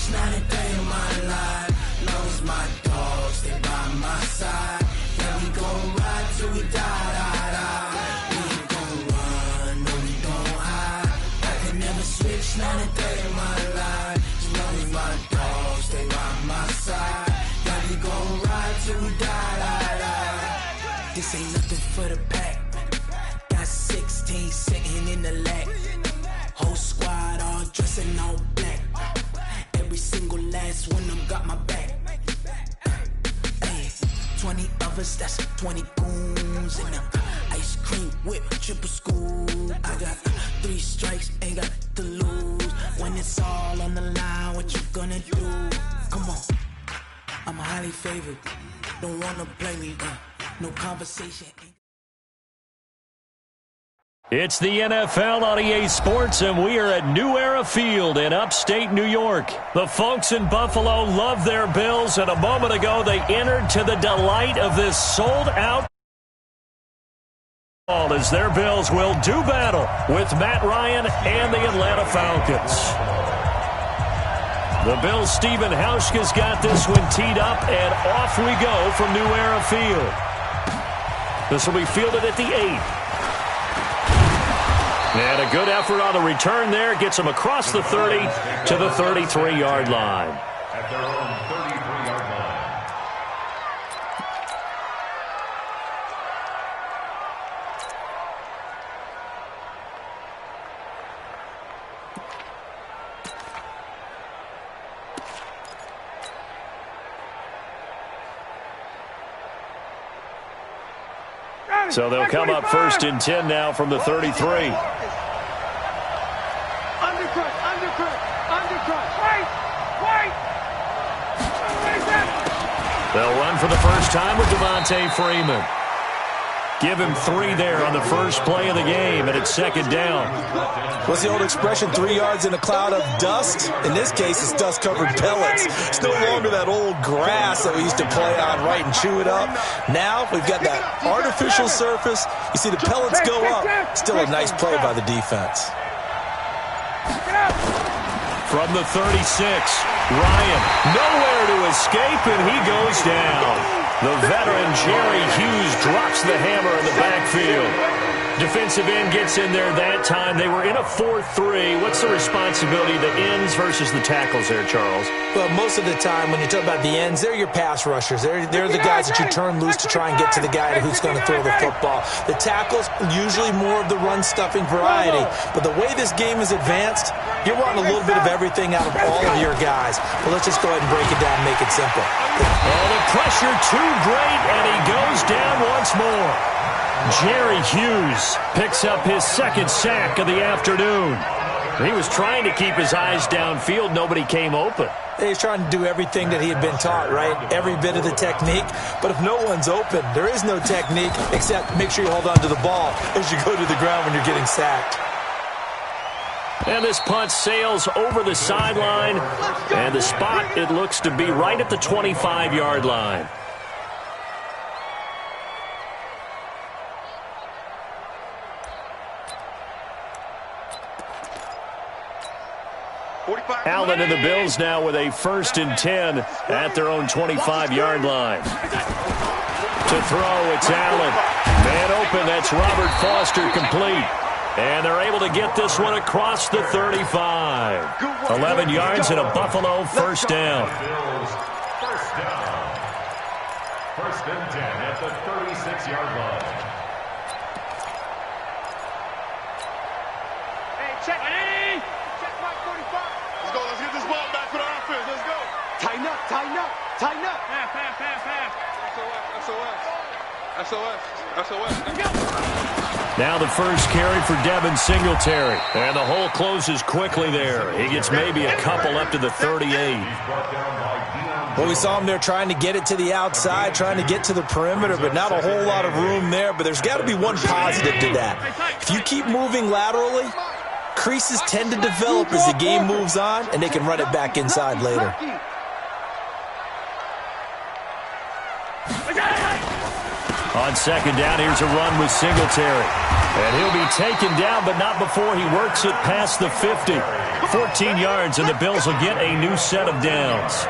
switch, not a day in my life. Long as my dogs, stay by my side. Yeah, we gon' ride till we die. We ain't gon' run, no, we gon' hide. I can never switch, not a day in my life. As long as my dogs, stay by my side. Yeah, we gon' ride till we die. This ain't nothing for the pack. Got 16 sitting in the lag. Whole squad all dressing all black. Every single last one of them got my back. Hey, 20 of us, that's 20 goons in them. Ice cream whip, triple scoop. I got 3 strikes, ain't got to lose. When it's all on the line, what you gonna do? Come on, I'm highly favored. Don't wanna play me, no conversation. It's the NFL on EA Sports, and we are at New Era Field in upstate New York. The folks in Buffalo love their Bills, and a moment ago they entered to the delight of this sold-out as their Bills will do battle with Matt Ryan and the Atlanta Falcons. The Bills' Stephen Hauschka's got this one teed up, and off we go from New Era Field. This will be fielded at the 8. And a good effort on the return there. Gets them across the 30 to the 33-yard line. At their own 33-yard line. So they'll come up 1st and 10 now from the 33. They'll run for the first time with Devontae Freeman. Give him 3 there on the first play of the game, and it's 2nd down. What's the old expression, 3 yards in a cloud of dust? In this case, it's dust-covered pellets. It's no longer that old grass that we used to play on, right, and chew it up. Now we've got that artificial surface. You see the pellets go up. Still a nice play by the defense. From the 36, Ryan nowhere to escape, and he goes down. The veteran Jerry Hughes drops the hammer in the backfield. Defensive end gets in there that time. They were in a 4-3. What's the responsibility of the ends versus the tackles there, Charles? Well, most of the time when you talk about the ends, they're your pass rushers. They're the guys that you turn loose to try and get to the guy who's going to throw the football. The tackles, usually more of the run-stuffing variety. But the way this game is advanced, you're wanting a little bit of everything out of all of your guys. But let's just go ahead and break it down and make it simple. Oh, the pressure too great, and he goes down once more. Jerry Hughes picks up his 2nd sack of the afternoon. He was trying to keep his eyes downfield. Nobody came open. He's trying to do everything that he had been taught, right? Every bit of the technique. But if no one's open, there is no technique except make sure you hold on to the ball as you go to the ground when you're getting sacked. And this punt sails over the sideline. And the spot, it looks to be right at the 25-yard line. Allen and the Bills now with a 1st and 10 at their own 25-yard line. To throw, it's Allen. Man open, that's Robert Foster complete. And they're able to get this one across the 35. 11 yards and a Buffalo 1st down. First down. 1st and 10 at the 36-yard line. Hey, check. Ready? Check my 45. Let's go. Let's get this ball back for the offense. Let's go. Tighten up, tighten up, tighten up. Pass. SOS. Let's go. Now the first carry for Devin Singletary. And the hole closes quickly there. He gets maybe a couple up to the 38. Well, we saw him there trying to get it to the outside, trying to get to the perimeter, but not a whole lot of room there. But there's got to be one positive to that. If you keep moving laterally, creases tend to develop as the game moves on, and they can run it back inside later. On second down, here's a run with Singletary. And he'll be taken down, but not before he works it past the 50. 14 yards, and the Bills will get a new set of downs.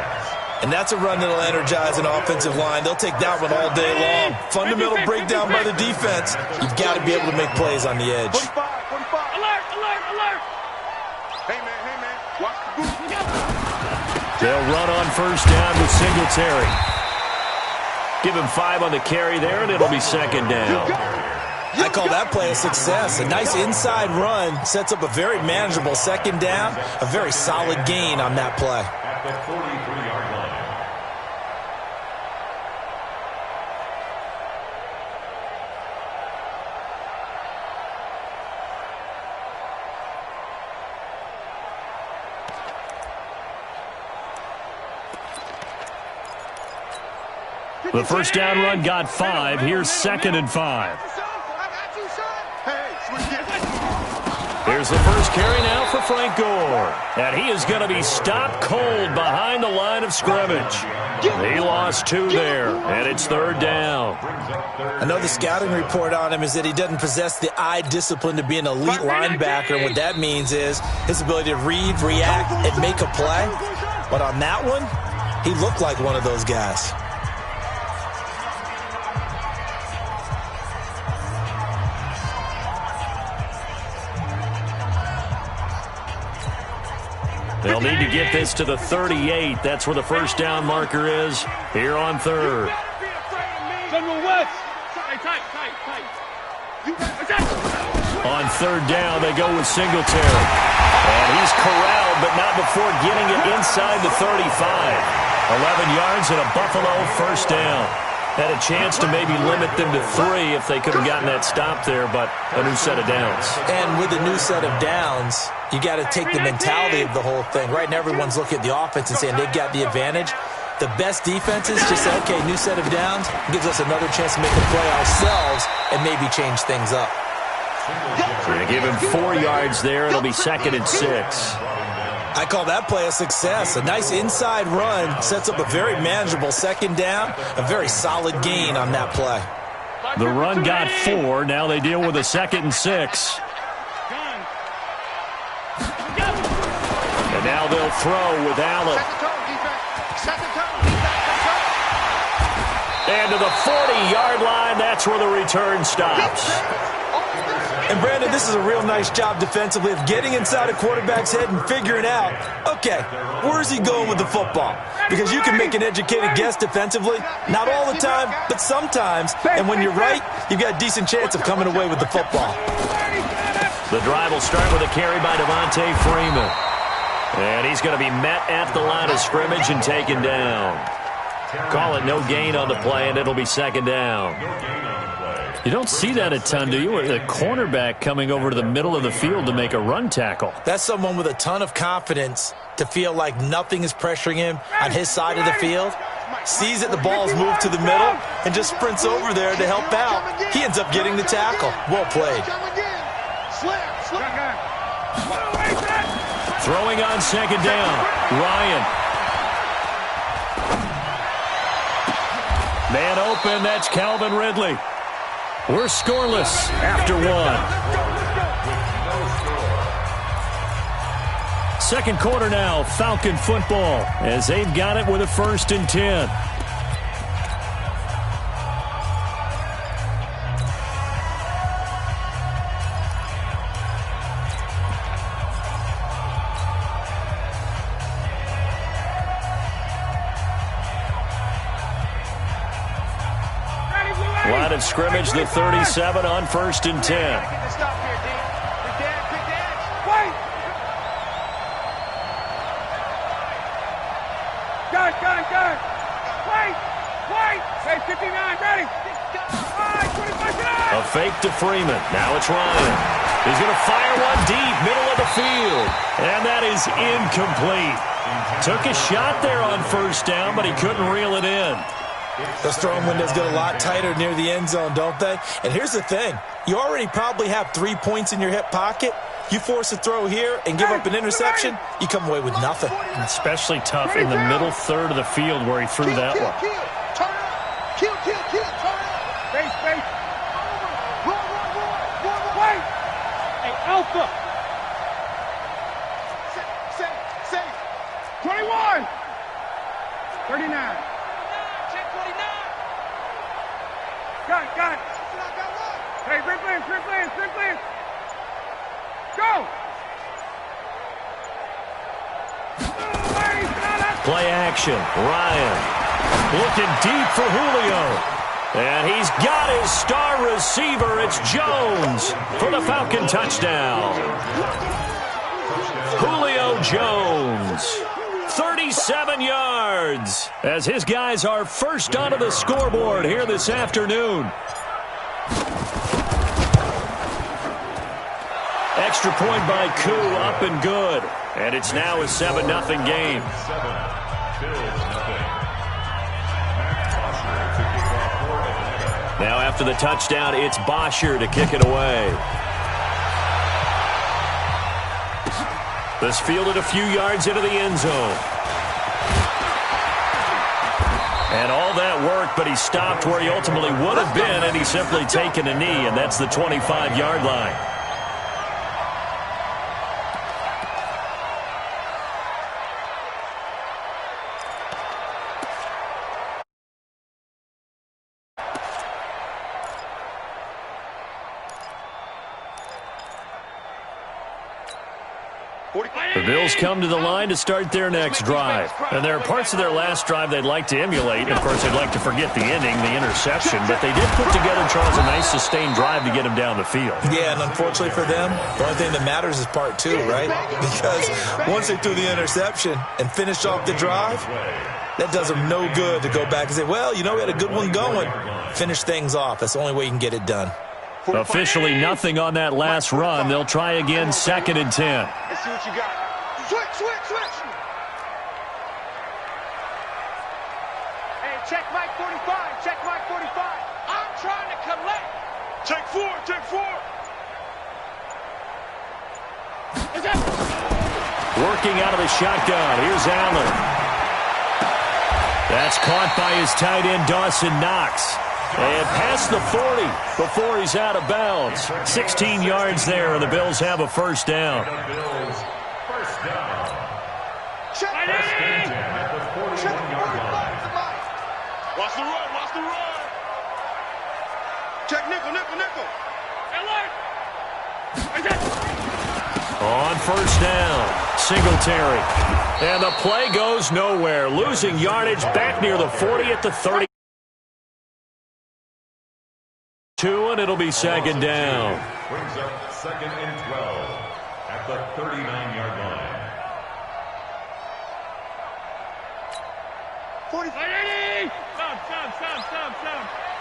And that's a run that'll energize an offensive line. They'll take that one all day long. Fundamental breakdown by the defense. You've got to be able to make plays on the edge. 45, 45. Alert, alert, alert. Hey, man. Watch the boot. They'll run on first down with Singletary. Give him 5 on the carry there, and it'll be second down. I call that play a success. A nice inside run sets up a very manageable second down. A very solid gain on that play. At the 43-yard line. The first down run got 5. Here's 2nd and 5. Here's the first carry now for Frank Gore. And he is going to be stopped cold behind the line of scrimmage. He lost 2 there, and it's 3rd down. I know the scouting report on him is that he doesn't possess the eye discipline to be an elite linebacker. And what that means is his ability to read, react, and make a play. But on that one, he looked like one of those guys. They'll need to get this to the 38. That's where the first down marker is here on 3rd. On 3rd down, they go with Singletary. And he's corralled, but not before getting it inside the 35. 11 yards and a Buffalo first down. Had a chance to maybe limit them to 3 if they could have gotten that stop there, but a new set of downs. And with a new set of downs, you got to take the mentality of the whole thing. Right now, everyone's looking at the offense and saying they've got the advantage. The best defenses just say, okay, new set of downs, gives us another chance to make a play ourselves and maybe change things up. They give him 4 yards there. It'll be 2nd and 6. I call that play a success. A nice inside run sets up a very manageable second down. A very solid gain on that play. The run got 4. Now they deal with a 2nd and 6. And now they'll throw with Allen. And to the 40-yard line, that's where the return stops. And, Brandon, this is a real nice job defensively of getting inside a quarterback's head and figuring out, okay, where's he going with the football? Because you can make an educated guess defensively, not all the time, but sometimes. And when you're right, you've got a decent chance of coming away with the football. The drive will start with a carry by Devontae Freeman. And he's going to be met at the line of scrimmage and taken down. Call it no gain on the play, and it'll be 2nd down. You don't see that a ton, do you? The cornerback coming over to the middle of the field to make a run tackle. That's someone with a ton of confidence to feel like nothing is pressuring him on his side of the field. Sees that the ball's moved to the middle and just sprints over there to help out. He ends up getting the tackle. Well played. Throwing on 2nd down, Ryan. Man open, that's Calvin Ridley. We're scoreless after 1. Second quarter now, Falcon football, as they've got it with a 1st and 10. Line of scrimmage, the 37 on 1st and 10. A fake to Freeman. Now it's Ryan. He's going to fire one deep, middle of the field. And that is incomplete. Took a shot there on 1st down, but he couldn't reel it in. Those throwing windows get a lot tighter near the end zone, don't they? And here's the thing. You already probably have 3 points in your hip pocket. You force a throw here and give up an interception, you come away with nothing. And especially tough in the middle 3rd of the field where he threw that one. Space. Run. Wait. Hey, Alpha. Safe. 21. 39. Check 29. Got it. Hey, free plans. Go. Play action. Ryan looking deep for Julio. And he's got his star receiver. It's Jones for the Falcon touchdown. Julio Jones, 37 yards, as his guys are first onto the scoreboard here this afternoon. Extra point by Koo, up and good. And it's now a 7-0 game. Now after the touchdown, it's Bosher to kick it away. This fielded a few yards into the end zone. And all that work, but he stopped where he ultimately would have been, and he's simply taken a knee, and that's the 25-yard line. The Bills come to the line to start their next drive. And there are parts of their last drive they'd like to emulate. Of course, they'd like to forget the ending, the interception. But they did put together, Charles, a nice sustained drive to get him down the field. Yeah, and unfortunately for them, the only thing that matters is part two, right? Because once they threw the interception and finished off the drive, that does them no good to go back and say, well, you know, we had a good one going. Finish things off. That's the only way you can get it done. Officially nothing on that last run. They'll try again, 2nd and 10. Let's see what you got. Switch. Hey, check Mike 45. I'm trying to collect. Check 4. Working out of the shotgun. Here's Allen. That's caught by his tight end, Dawson Knox. And past the 40 before he's out of bounds. 16 yards there, and the Bills have a first down. Check. Watch the run. Check nickel. On first down, Singletary. And the play goes nowhere. Losing yardage back near the 40 at the 30. And it'll be 2nd down. Brings up 2nd and 12 at the 39-yard line. 40. Stop.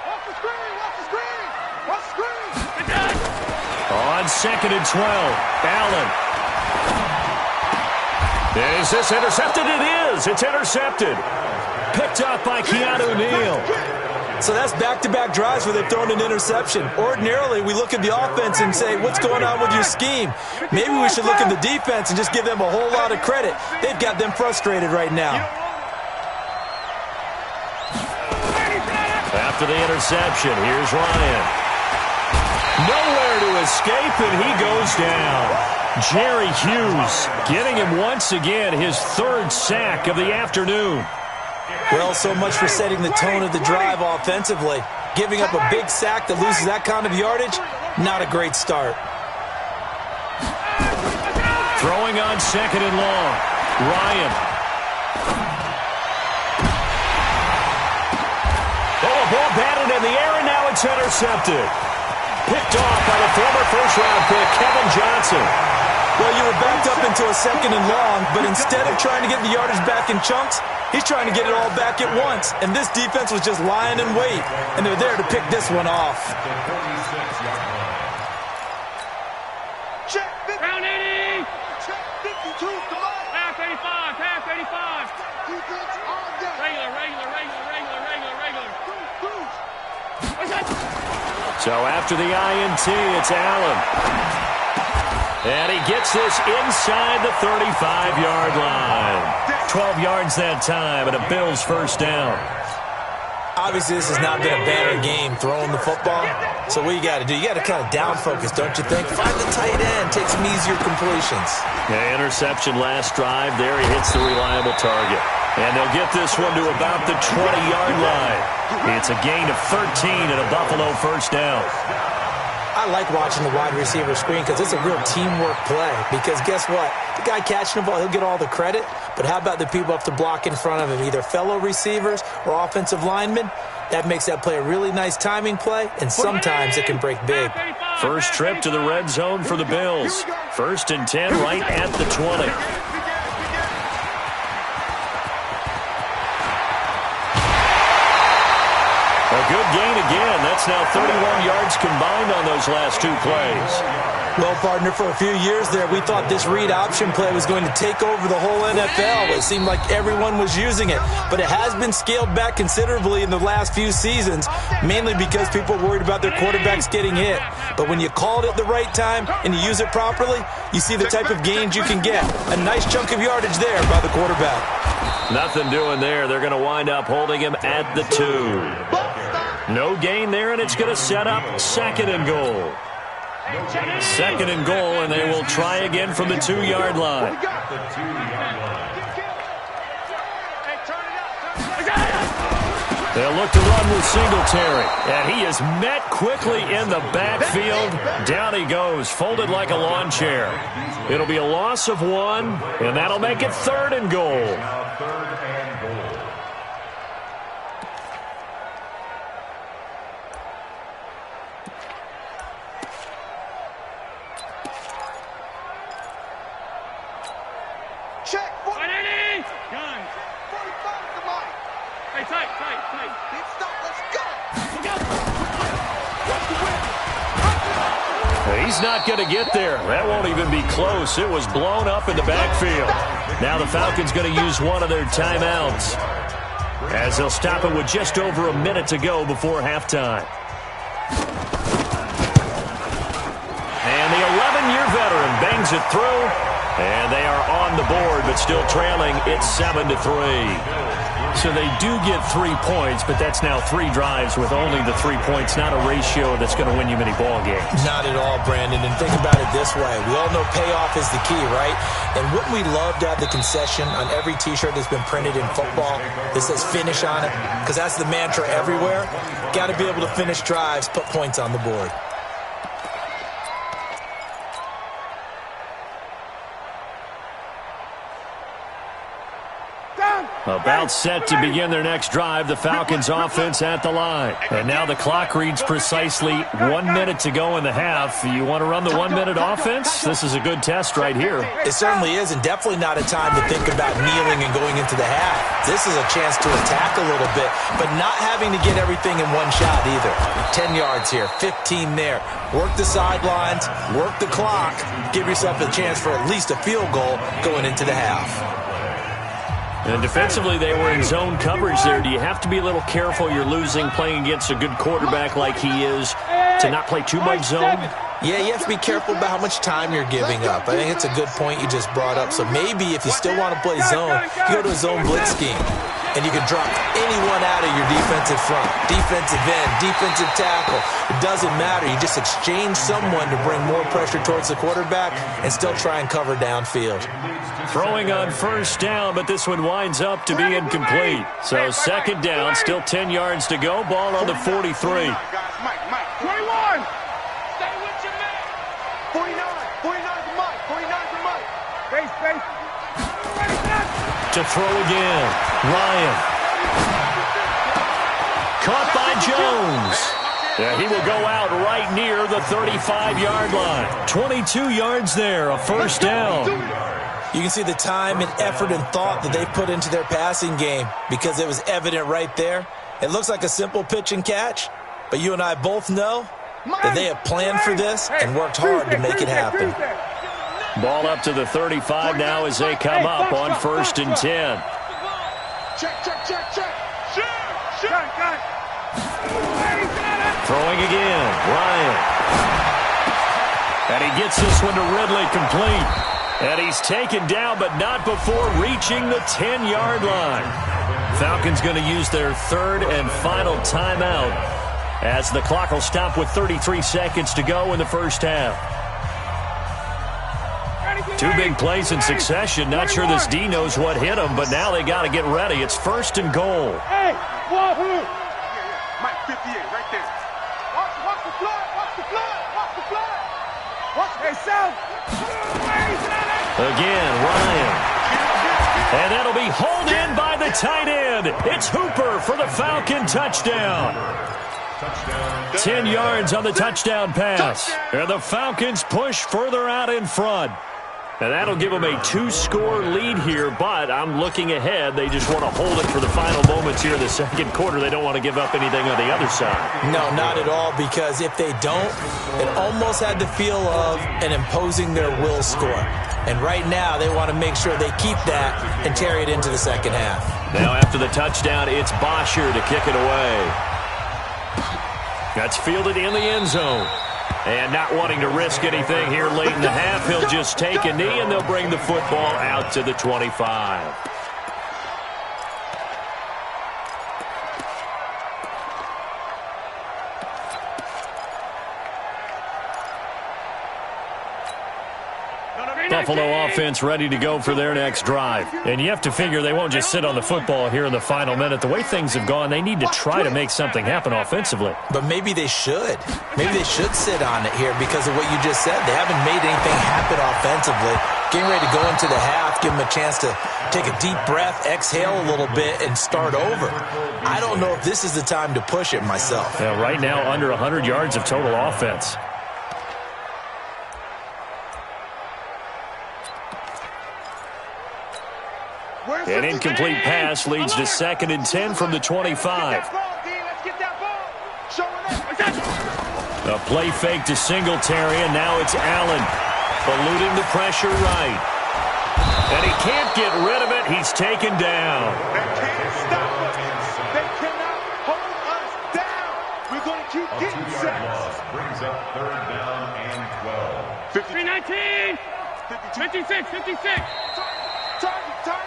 Watch the screen. On 2nd and 12, Allen. Is this intercepted? It is. It's intercepted. Picked up by Keanu Neal. So that's back-to-back drives where they've thrown an interception. Ordinarily, we look at the offense and say, what's going on with your scheme? Maybe we should look at the defense and just give them a whole lot of credit. They've got them frustrated right now. After the interception, here's Ryan. Nowhere to escape, and he goes down. Jerry Hughes getting him once again his 3rd sack of the afternoon. Well, so much for setting the tone of the drive offensively. Giving up a big sack that loses that kind of yardage, not a great start. Throwing on 2nd and long, Ryan. Oh, a ball batted in the air, and now it's intercepted. Picked off by the former first-round pick, Kevin Johnson. Well, you were backed up into a 2nd and long, but instead of trying to get the yardage back in chunks, he's trying to get it all back at once. And this defense was just lying in wait, and they're there to pick this one off. Check 50. Round 80. Check 52. Come on. Half 85. Defense all day. Regular. So after the INT, it's Allen. And he gets this inside the 35-yard line. 12 yards that time, and a Bills first down. Obviously, this has not been a banner game throwing the football. So what you got to do, you got to kind of down focus, don't you think? Find the tight end, take some easier completions. Yeah, interception last drive. There he hits the reliable target. And they'll get this one to about the 20-yard line. It's a gain of 13 and a Buffalo first down. I like watching the wide receiver screen because it's a real teamwork play. Because guess what? The guy catching the ball, he'll get all the credit. But how about the people up to block in front of him, either fellow receivers or offensive linemen? That makes that play a really nice timing play, and sometimes it can break big. First trip to the red zone for the Bills. 1st and 10 right at the 20. A good gain again. That's now 31 yards combined on those last 2 plays. Well, partner, for a few years there, we thought this read option play was going to take over the whole NFL. It seemed like everyone was using it. But it has been scaled back considerably in the last few seasons, mainly because people are worried about their quarterbacks getting hit. But when you call it at the right time and you use it properly, you see the type of gains you can get. A nice chunk of yardage there by the quarterback. Nothing doing there. They're going to wind up holding him at the 2. No gain there, and it's going to set up 2nd and goal. 2nd and goal, and they will try again from the 2-yard line. They'll look to run with Singletary, and he is met quickly in the backfield. Down he goes, folded like a lawn chair. It'll be a loss of 1, and that'll make it 3rd and goal. Check. 180. Gun. 45 to Mike. Hey, tight. Deep stop. Let's go. He's not going to get there. That won't even be close. It was blown up in the backfield. Now the Falcons going to use one of their timeouts, as they'll stop it with just over a minute to go before halftime. And the 11-year veteran bangs it through. And they are on the board, but still trailing. It's 7-3. So they do get 3 points, but that's now 3 drives with only the 3 points, not a ratio that's going to win you many ball games. Not at all, Brandon. And think about it this way. We all know payoff is the key, right? And wouldn't we love to have the concession on every T-shirt that's been printed in football that says finish on it? Because that's the mantra everywhere. Got to be able to finish drives, put points on the board. About set to begin their next drive, the Falcons offense at the line. And now the clock reads precisely 1 minute to go in the half. You want to run the 1-minute offense? This is a good test right here. It certainly is, and definitely not a time to think about kneeling and going into the half. This is a chance to attack a little bit, but not having to get everything in one shot either. 10 yards here, 15 there. Work the sidelines, work the clock, give yourself a chance for at least a field goal going into the half. And defensively, they were in zone coverage there. Do you have to be a little careful you're losing playing against a good quarterback like he is to not play too much zone? Yeah, you have to be careful about how much time you're giving up. I think it's a good point you just brought up. So maybe if you still want to play zone, you go to a zone blitz scheme. And you can drop anyone out of your defensive front, defensive end, defensive tackle. It doesn't matter. You just exchange someone to bring more pressure towards the quarterback and still try and cover downfield. Throwing on first down, but this one winds up to be incomplete. So 2nd down, still 10 yards to go. Ball on the 43. 21. Stay with your man. 49. 49 to Mike. 49 to Mike. Base. To throw again. Ryan. Caught by Jones. Yeah, he will go out right near the 35-yard line. 22 yards there, a first down. You can see the time and effort and thought that they put into their passing game because it was evident right there. It looks like a simple pitch and catch, but you and I both know that they have planned for this and worked hard to make it happen. Ball up to the 35 now as they come up on 1st and 10. Check. Throwing again, Ryan. And he gets this one to Ridley complete. And he's taken down, but not before reaching the 10-yard line. Falcons going to use their third and final timeout as the clock will stop with 33 seconds to go in the first half. Two big plays in succession. Not sure this D knows what hit him, but now they got to get ready. It's first and goal. Hey, Wahoo! Mike 58 right there. Watch the flood, watch the flood, watch the flood. Watch, hey, South. Again, Ryan. And that'll be hauled in by the tight end. It's Hooper for the Falcon touchdown. 10 yards on the touchdown pass. And the Falcons push further out in front. And that'll give them a 2-score lead here, but I'm looking ahead. They just want to hold it for the final moments here in the second quarter. They don't want to give up anything on the other side. No, not at all, because if they don't, it almost had the feel of an imposing their will score. And right now, they want to make sure they keep that and carry it into the second half. Now after the touchdown, it's Bosher to kick it away. That's fielded in the end zone. And not wanting to risk anything here late in the half, he'll just take a knee and they'll bring the football out to the 25. Buffalo offense ready to go for their next drive. And you have to figure they won't just sit on the football here in the final minute. The way things have gone, they need to try to make something happen offensively. But maybe they should. Maybe they should sit on it here because of what you just said. They haven't made anything happen offensively. Getting ready to go into the half, give them a chance to take a deep breath, exhale a little bit, and start over. I don't know if this is the time to push it myself. Yeah, right now, under 100 yards of total offense. An incomplete pass leads to 2nd and 10 from the 25. A play fake to Singletary, and now it's Allen. Eluding the pressure right. And he can't get rid of it. He's taken down. They can't stop us. They cannot hold us down. We're going to keep getting sacks. Brings up 3rd down and 12. 319. 56, 56. Target.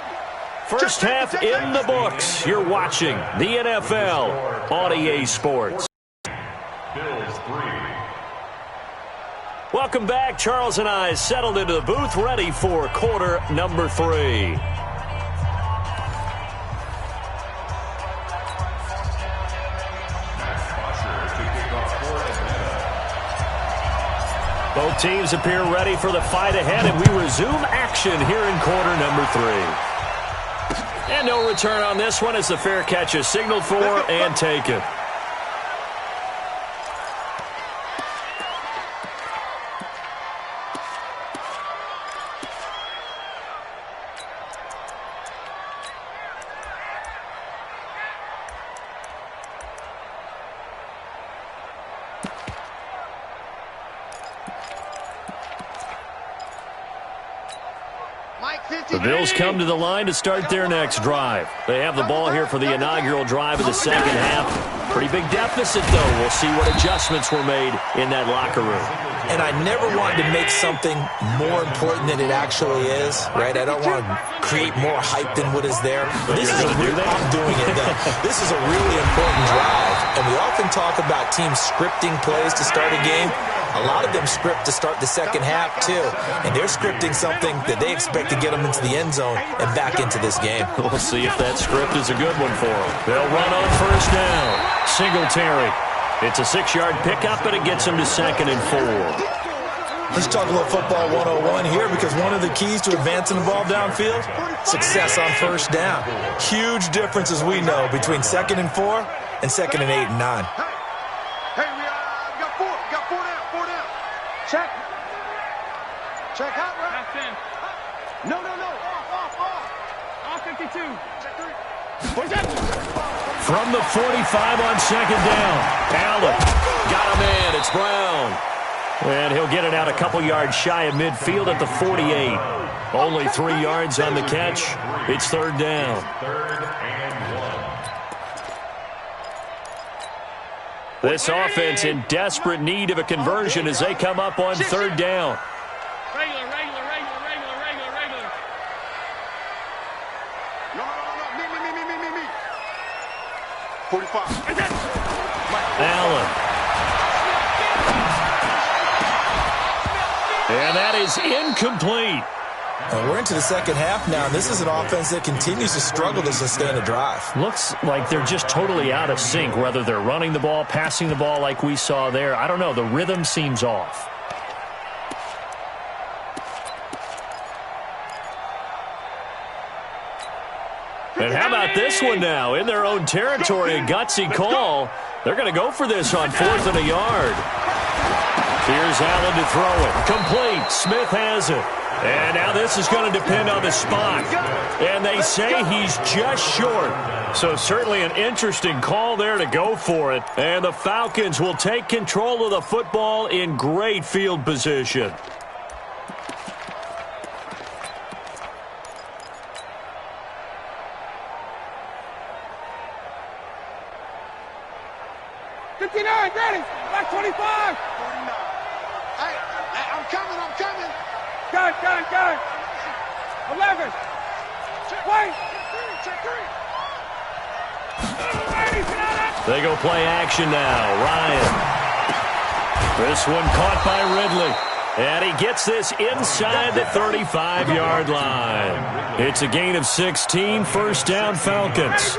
First half in the books. You're watching the NFL on EA Sports. Bills 3. Welcome back. Charles and I settled into the booth, ready for quarter number 3. Both teams appear ready for the fight ahead, and we resume action here in quarter number 3. And no return on this one as the fair catch is signaled for and taken. The Bills come to the line to start their next drive. They have the ball here for the inaugural drive of the second half. Pretty big deficit, though. We'll see what adjustments were made in that locker room. And I never wanted to make something more important than it actually is, right? I don't want to create more hype than what is there. But this is I'm doing it, though. This is a really important drive. And we often talk about teams scripting plays to start a game. A lot of them script to start the second half, too. And they're scripting something that they expect to get them into the end zone and back into this game. We'll see if that script is a good one for them. They'll run on first down. Singletary. It's a 6-yard pickup, but it gets them to 2nd and 4. Let's talk a little football 101 here, because one of the keys to advancing the ball downfield, success on first down. Huge difference, as we know, between 2nd and 4 and 2nd and 8 and 9. Hey, we got 4 down. Check out, right? That's 10. No. Off 52. Check 3. What's that? From the 45 on 2nd down. Allen got him in. It's Brown. And he'll get it out a couple yards shy of midfield at the 48. Only 3 yards on the catch. It's 3rd down. 3rd and 1. This offense in desperate need of a conversion as they come up on 3rd down. Regular. No. Me. 45. Allen. And that is incomplete. And we're into the second half now, and this is an offense that continues to struggle to sustain a drive. Looks like they're just totally out of sync, whether they're running the ball, passing the ball like we saw there. I don't know. The rhythm seems off. And how about this one now? In their own territory, a gutsy call. They're going to go for this on 4th and a yard. Here's Allen to throw it. Complete. Smith has it. And now this is going to depend on the spot. And they say he's just short. So certainly an interesting call there to go for it. And the Falcons will take control of the football in great field position. Ready, back 25. 49. Hey, I'm coming. Gun. 11. Wait. Check 3. They go play action now. Ryan. This one caught by Ridley. And he gets this inside the 35-yard line. It's a gain of 16, first down Falcons.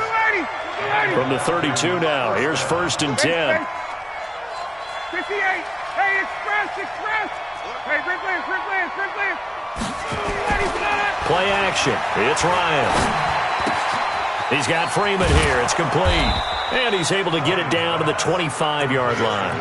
From the 32 now. Here's 1st and 10. 58. Hey, express. Hey, Ridley. Play action. It's Ryan. He's got Freeman here. It's complete. And he's able to get it down to the 25-yard line.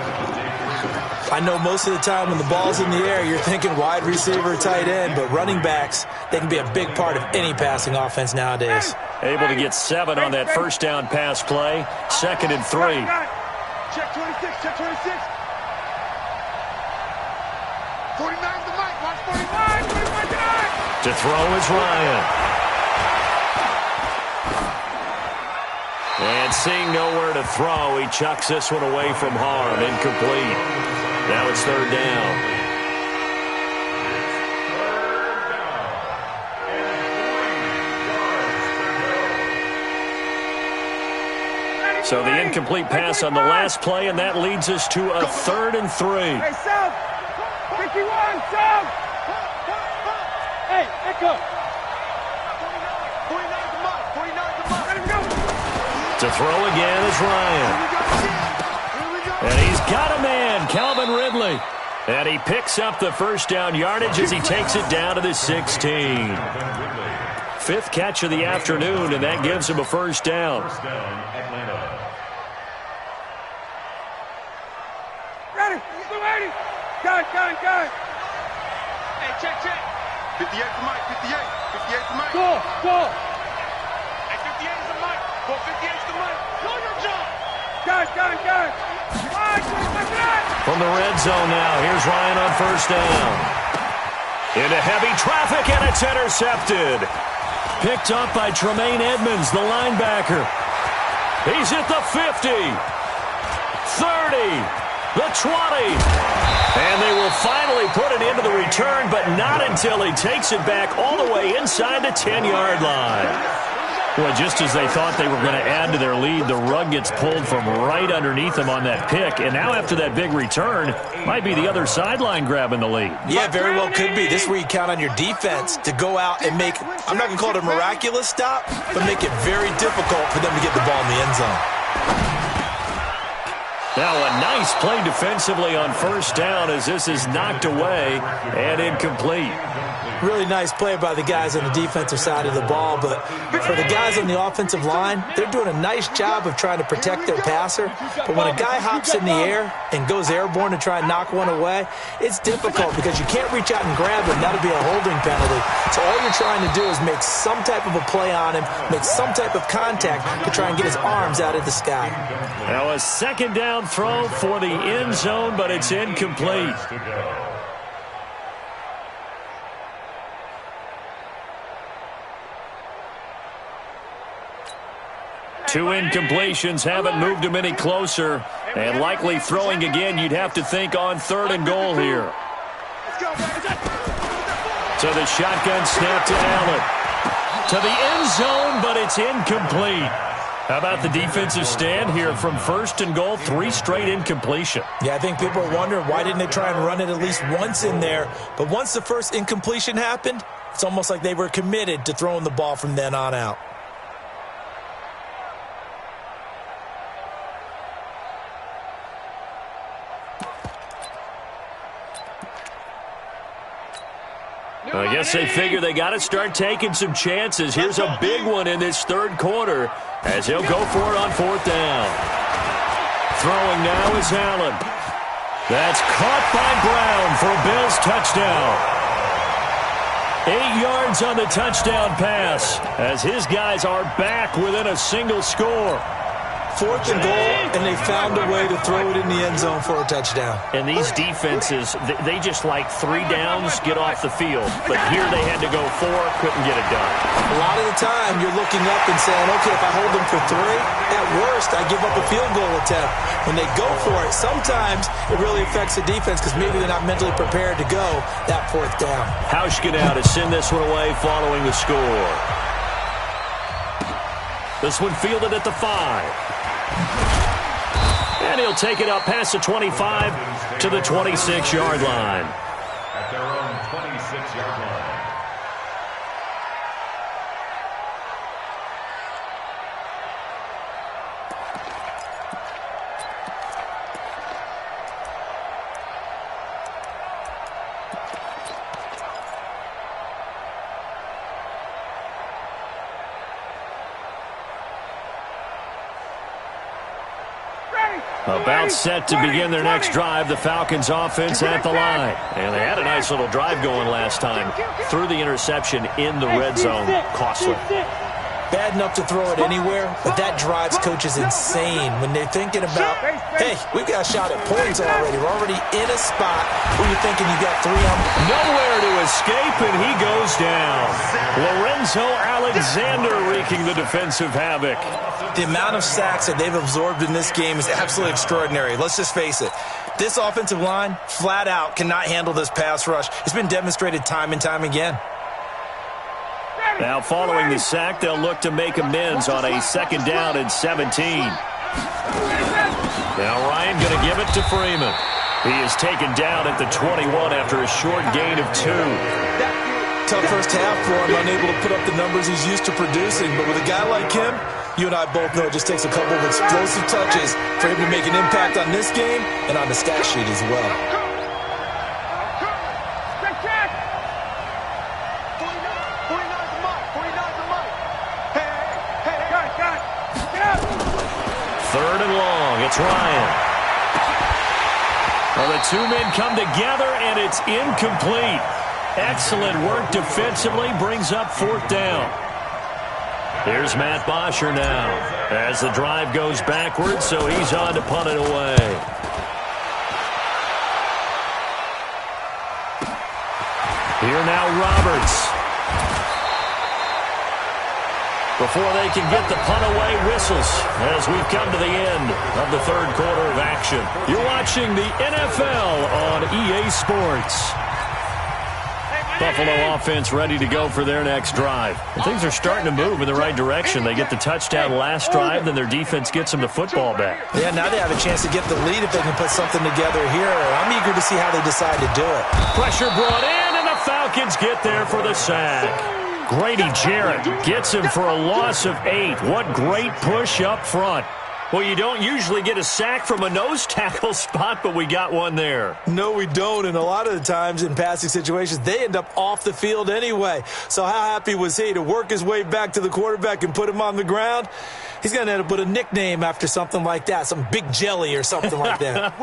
I know most of the time when the ball's in the air, you're thinking wide receiver, tight end, but running backs, they can be a big part of any passing offense nowadays. Able to get 7 on that first down pass play. 2nd and 3. Check 26. 49 the mic. Watch 45. To throw is Ryan. And seeing nowhere to throw, he chucks this one away from harm. Incomplete. Now it's 3rd down. So the incomplete pass on the last play, and that leads us to a 3rd and 3. Hey, South. 51, South. Hey, echo. 49 the mark. Let him go. To throw again is Ryan. And he's got a man, Calvin Ridley. And he picks up the first down yardage as he takes it down to the 16. 5th catch of the afternoon, and that gives him a first down. Ready. Gun. Hey, check. 58 to Mike. 58 to Mike. Go. Hey, 58 is the Mike. Go 58 to the Mike. Go your job. Gun. From the red zone now, here's Ryan on first down. Into heavy traffic, and it's intercepted. Picked up by Tremaine Edmonds, the linebacker. He's at the 50, 30, the 20. And they will finally put it into the return, but not until he takes it back all the way inside the 10-yard line. Well, just as they thought they were going to add to their lead, the rug gets pulled from right underneath them on that pick. And now after that big return, might be the other sideline grabbing the lead. Yeah, very well could be. This is where you count on your defense to go out and make, I'm not going to call it a miraculous stop, but make it very difficult for them to get the ball in the end zone. Now a nice play defensively on first down as this is knocked away and incomplete. Really nice play by the guys on the defensive side of the ball, but for the guys on the offensive line, they're doing a nice job of trying to protect their passer. But when a guy hops in the air and goes airborne to try and knock one away, it's difficult because you can't reach out and grab him. That'll be a holding penalty. So all you're trying to do is make some type of a play on him, make some type of contact to try and get his arms out of the sky. Now a second down throw for the end zone, but it's incomplete. Two incompletions haven't moved him any closer, and likely throwing again, you'd have to think on 3rd and goal here. So the shotgun snap to Allen. To the end zone, but it's incomplete. How about the defensive stand here from 1st and goal, 3 straight incompletion? Yeah, I think people are wondering why didn't they try and run it at least once in there. But once the first incompletion happened, it's almost like they were committed to throwing the ball from then on out. I guess they figure they got to start taking some chances. Here's a big one in this 3rd quarter as he'll go for it on 4th down. Throwing now is Allen. That's caught by Brown for a Bills touchdown. 8 yards on the touchdown pass as his guys are back within a single score. 4th and goal, and they found a way to throw it in the end zone for a touchdown. And these defenses, they just like 3 downs, get off the field. But here they had to go 4, couldn't get it done. A lot of the time, you're looking up and saying, okay, if I hold them for 3, at worst, I give up a field goal attempt. When they go for it, sometimes it really affects the defense because maybe they're not mentally prepared to go that 4th down. Hauschka now to send this one away following the score. This one fielded at the 5. And he'll take it up past the 25 to the 26-yard line. At their own 26-yard line. About set to begin their next drive, the Falcons offense at the line. And they had a nice little drive going last time. Threw the interception in the red zone. Costly. Bad enough to throw it anywhere, but that drives coaches insane when they're thinking about, hey, we've got a shot at points already. We're already in a spot where you're thinking you got 3 on. Nowhere to escape, and he goes down. Lorenzo Alexander wreaking the defensive havoc. The amount of sacks that they've absorbed in this game is absolutely extraordinary. Let's just face it. This offensive line, flat out, cannot handle this pass rush. It's been demonstrated time and time again. Now following the sack, they'll look to make amends on a 2nd down and 17. Now Ryan going to give it to Freeman. He is taken down at the 21 after a short gain of 2. Tough first half for him, unable to put up the numbers he's used to producing. But with a guy like him, you and I both know it just takes a couple of explosive touches for him to make an impact on this game and on the stat sheet as well. Third and long, it's Ryan. Well, the 2 men come together, and it's incomplete. Excellent work defensively, brings up 4th down. Here's Matt Bosher now as the drive goes backwards, so he's on to punt it away. Here now Roberts. Before they can get the punt away, whistles as we've come to the end of the 3rd quarter of action. You're watching the NFL on EA Sports. Buffalo offense ready to go for their next drive. And things are starting to move in the right direction. They get the touchdown last drive, then their defense gets them the football back. Yeah, now they have a chance to get the lead if they can put something together here. I'm eager to see how they decide to do it. Pressure brought in, and the Falcons get there for the sack. Grady Jarrett gets him for a loss of 8. What great push up front. Well, you don't usually get a sack from a nose tackle spot, but we got one there. No, we don't, and a lot of the times in passing situations, they end up off the field anyway. So how happy was he to work his way back to the quarterback and put him on the ground? He's going to end up with a nickname after something like that, some Big Jelly or something like that.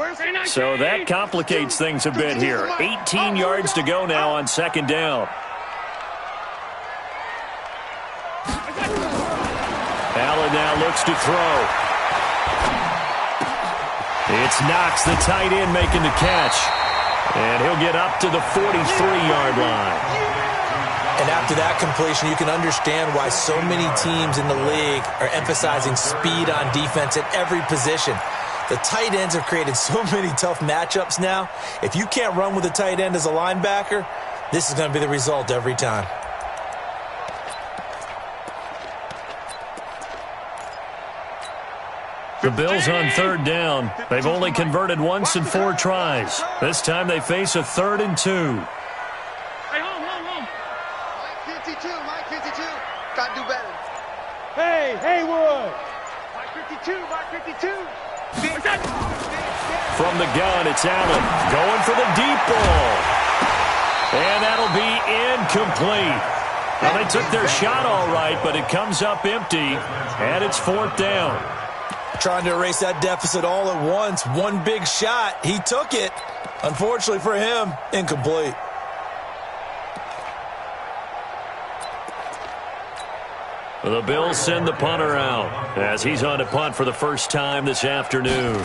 So that complicates things a bit here. 18 yards to go now on 2nd down. Allen now looks to throw. It's Knox, the tight end, making the catch. And he'll get up to the 43-yard line. And after that completion, you can understand why so many teams in the league are emphasizing speed on defense at every position. The tight ends have created so many tough matchups now. If you can't run with a tight end as a linebacker, this is going to be the result every time. The Bills on 3rd down. They've only converted once in 4 tries. This time they face a 3rd and 2. Hey, home. Mike 52. Gotta do better. Hey, Haywood. Mike 52. From the gun, it's Allen going for the deep ball. And that'll be incomplete. Well, they took their shot all right, but it comes up empty, and it's 4th down. Trying to erase that deficit all at once. One big shot. He took it. Unfortunately for him, incomplete. The Bills send the punter out as he's on to punt for the first time this afternoon.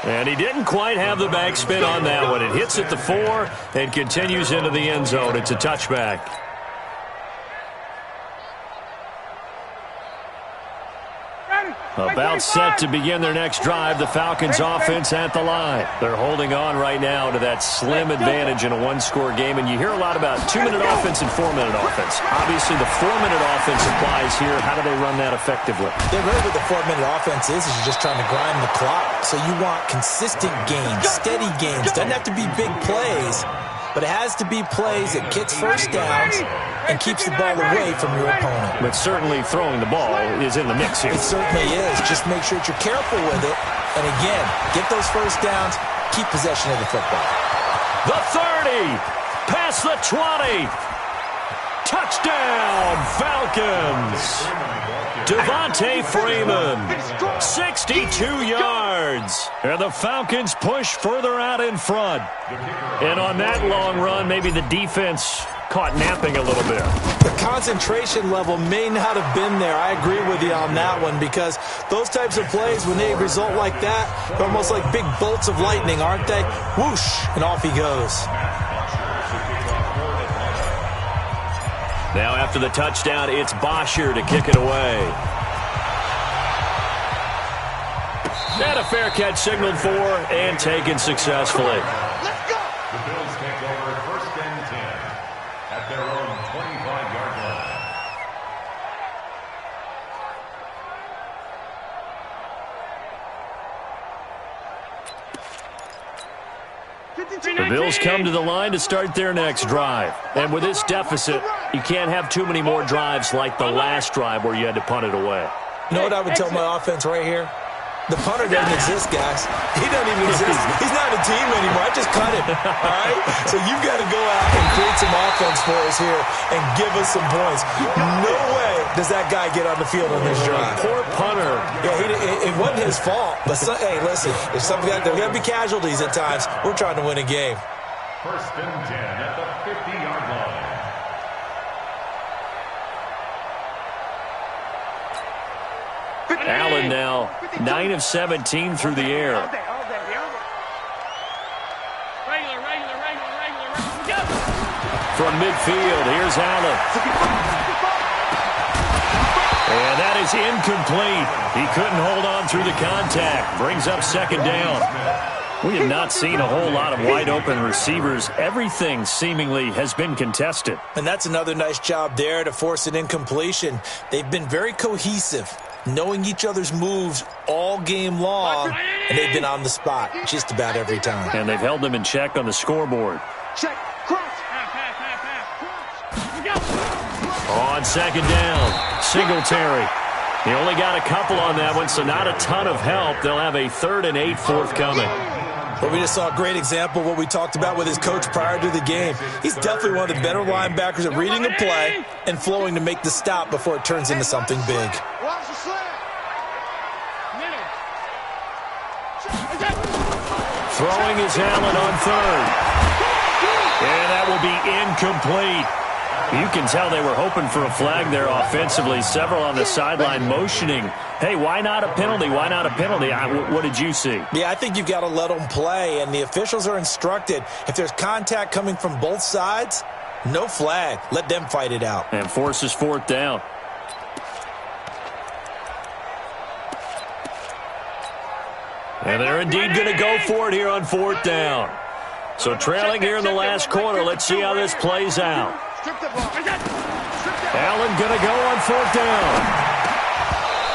And he didn't quite have the backspin on that one. It hits at the 4 and continues into the end zone. It's a touchback. About set to begin their next drive, the Falcons offense at the line. They're holding on right now to that slim advantage in a one-score game, and you hear a lot about 2-minute offense and 4-minute offense. Obviously, the 4-minute offense applies here. How do they run that effectively? They're really what the 4-minute offense is you're just trying to grind the clock. So you want consistent games, steady games. Doesn't have to be big plays, but it has to be plays that gets first downs and keeps the ball away from your opponent. But certainly throwing the ball is in the mix here. It certainly is. Just make sure that you're careful with it. And again, get those first downs, keep possession of the football. The 30, past the 20. Touchdown, Falcons. Devontae Freeman, 62 yards. And the Falcons push further out in front. And on that long run, maybe the defense caught napping a little bit. The concentration level may not have been there. I agree with you on that one because those types of plays, when they result like that, they're almost like big bolts of lightning, aren't they? Whoosh, and off he goes. Now after the touchdown, it's Bosher to kick it away. And a fair catch signaled for and taken successfully. Let's go. The Bills take over 1st and 10 at their own 25-yard line. The Bills come to the line to start their next drive. And with this deficit, you can't have too many more drives like the last drive where you had to punt it away. You know what I would tell my offense right here? The punter doesn't exist, guys. He doesn't even exist. He's not a team anymore. I just cut him, all right? So you've got to go out and create some offense for us here and give us some points. No way does that guy get on the field on this drive. Poor punter. Yeah, it wasn't his fault. But, hey, listen, there's going to be casualties at times. We're trying to win a game. 1st and 10 at the 50-yard line. Allen now 9 of 17 through the air. From midfield, here's Allen. And that is incomplete. He couldn't hold on through the contact. Brings up 2nd down. We have not seen a whole lot of wide-open receivers. Everything seemingly has been contested. And that's another nice job there to force an incompletion. They've been very cohesive, knowing each other's moves all game long, and they've been on the spot just about every time. And they've held them in check on the scoreboard. Check. Cross. On 2nd down, Singletary. He only got a couple on that one, so not a ton of help. They'll have a 3rd and 8 forthcoming. Well, we just saw a great example of what we talked about with his coach prior to the game. He's definitely one of the better linebackers at reading a play and flowing to make the stop before it turns into something big. Throwing is Allen on 3rd. And that will be incomplete. You can tell they were hoping for a flag there offensively. Several on the sideline motioning, hey, why not a penalty? Why not a penalty? What did you see? Yeah, I think you've got to let them play, and the officials are instructed. If there's contact coming from both sides, no flag. Let them fight it out. And forces 4th down. And they're indeed going to go for it here on 4th down. So trailing here in the last quarter. Let's see how this plays out. Allen going to go on 4th down.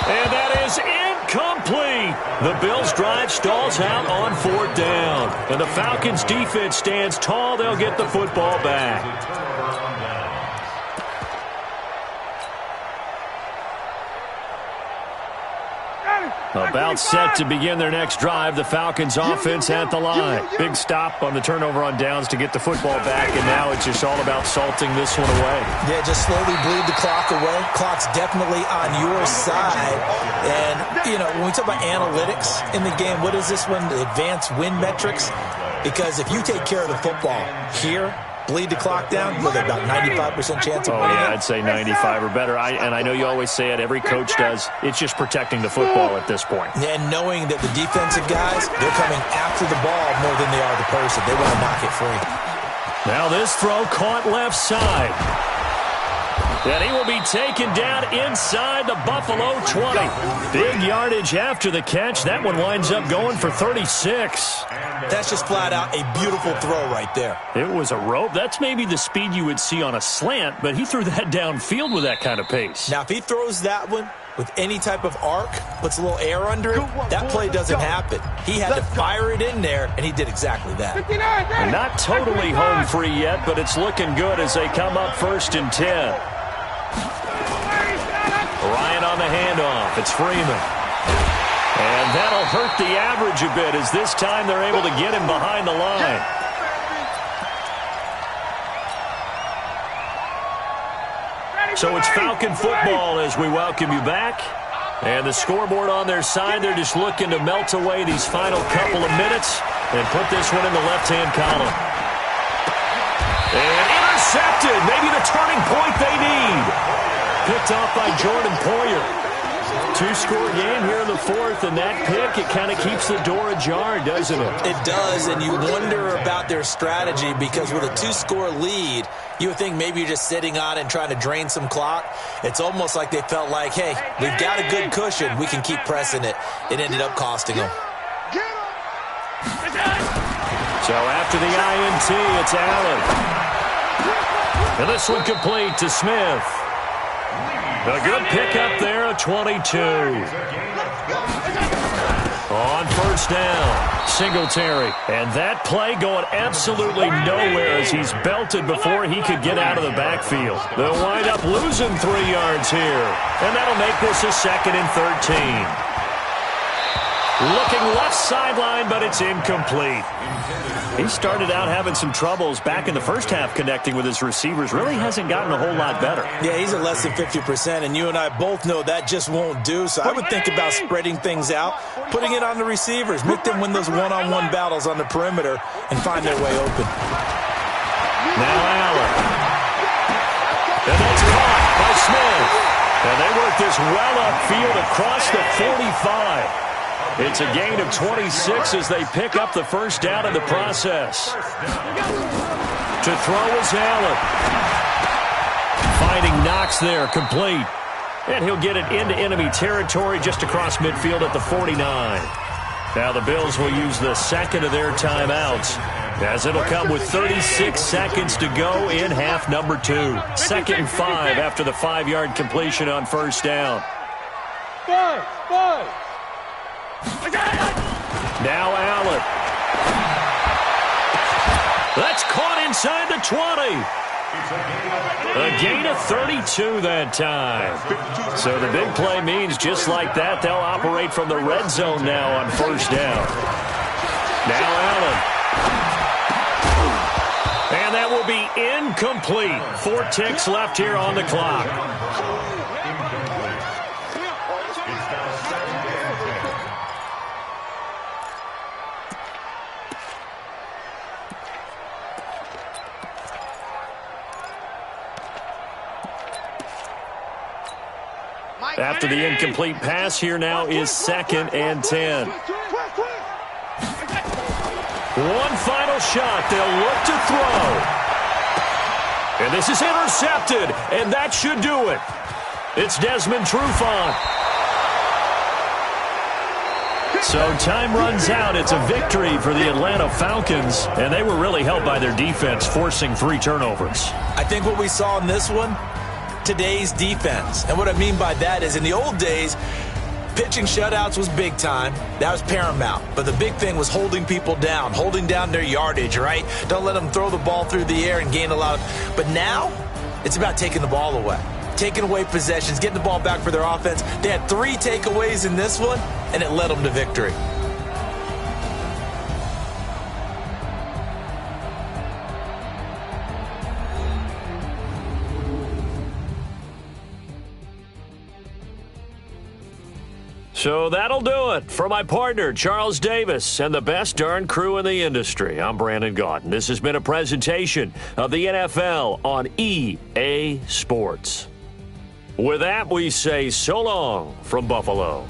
And that is incomplete. The Bills' drive stalls out on 4th down. And the Falcons' defense stands tall. They'll get the football back. About set to begin their next drive. The Falcons offense at the line. Big stop on the turnover on downs to get the football back, and now it's just all about salting this one away. Yeah, just slowly bleed the clock away. Clock's definitely on your side. And, you know, when we talk about analytics in the game, what is this one? The advanced win metrics? Because if you take care of the football here, bleed the clock down, look at about 95% chance of winning. Yeah, I'd say 95 or better. And I know you always say it, every coach does. It's just protecting the football at this point. And knowing that the defensive guys, they're coming after the ball more than they are the person. They want to knock it free. Now this throw caught left side. And he will be taken down inside the Buffalo 20. Big yardage after the catch. That one winds up going for 36. That's just flat out a beautiful throw right there. It was a rope. That's maybe the speed you would see on a slant, but he threw that downfield with that kind of pace. Now, if he throws that one with any type of arc, puts a little air under it, that play doesn't happen. He had to fire it in there, and he did exactly that. And not totally home free yet, but it's looking good as they come up 1st and 10. Ryan on the handoff. It's Freeman. And that'll hurt the average a bit as this time they're able to get him behind the line. So it's Falcon football as we welcome you back. And the scoreboard on their side, they're just looking to melt away these final couple of minutes and put this one in the left-hand column. And intercepted. Maybe the turning point they need. Picked off by Jordan Poyer. 2-score game here in the 4th, and that pick, it kind of keeps the door ajar, doesn't it? It does, and you wonder about their strategy because with a 2-score lead, you would think maybe you're just sitting on it and trying to drain some clock. It's almost like they felt like, hey, we've got a good cushion. We can keep pressing it. It ended up costing them. So after the INT, it's Allen. And this one complete to Smith. A good pickup there at 22. On 1st down, Singletary. And that play going absolutely nowhere as he's belted before he could get out of the backfield. They'll wind up losing 3 yards here. And that'll make this a 2nd and 13. Looking left sideline, but it's incomplete. He started out having some troubles back in the first half connecting with his receivers. Really hasn't gotten a whole lot better. Yeah, he's at less than 50%, and you and I both know that just won't do. So I would think about spreading things out, putting it on the receivers, make them win those one-on-one battles on the perimeter and find their way open. Now Allen. And that's caught by Smith. And they work this well upfield across the 45. It's a gain of 26 as they pick up the 1st down in the process. To throw is Allen. Finding Knox there, complete. And he'll get it into enemy territory just across midfield at the 49. Now the Bills will use the 2nd of their timeouts as it'll come with 36 seconds to go in half number 2. 2nd and 5 after the 5-yard completion on 1st down. Now Allen. That's caught inside the 20. A gain of 32 that time. So the big play means just like that, they'll operate from the red zone now on 1st down. Now Allen. And that will be incomplete. 4 ticks left here on the clock. After the incomplete pass, here now is 2nd and 10. One final shot. They'll look to throw. And this is intercepted, and that should do it. It's Desmond Trufant. So time runs out. It's a victory for the Atlanta Falcons, and they were really helped by their defense, forcing 3 turnovers. I think what we saw in this one, today's defense. And what I mean by that is in the old days, pitching shutouts was big time. That was paramount. But the big thing was holding people down, holding down their yardage, right? Don't let them throw the ball through the air and gain a lot of... But now, it's about taking the ball away. Taking away possessions, getting the ball back for their offense. They had 3 takeaways in this one, and it led them to victory. So that'll do it for my partner, Charles Davis, and the best darn crew in the industry. I'm Brandon Gaudin. This has been a presentation of the NFL on EA Sports. With that, we say so long from Buffalo.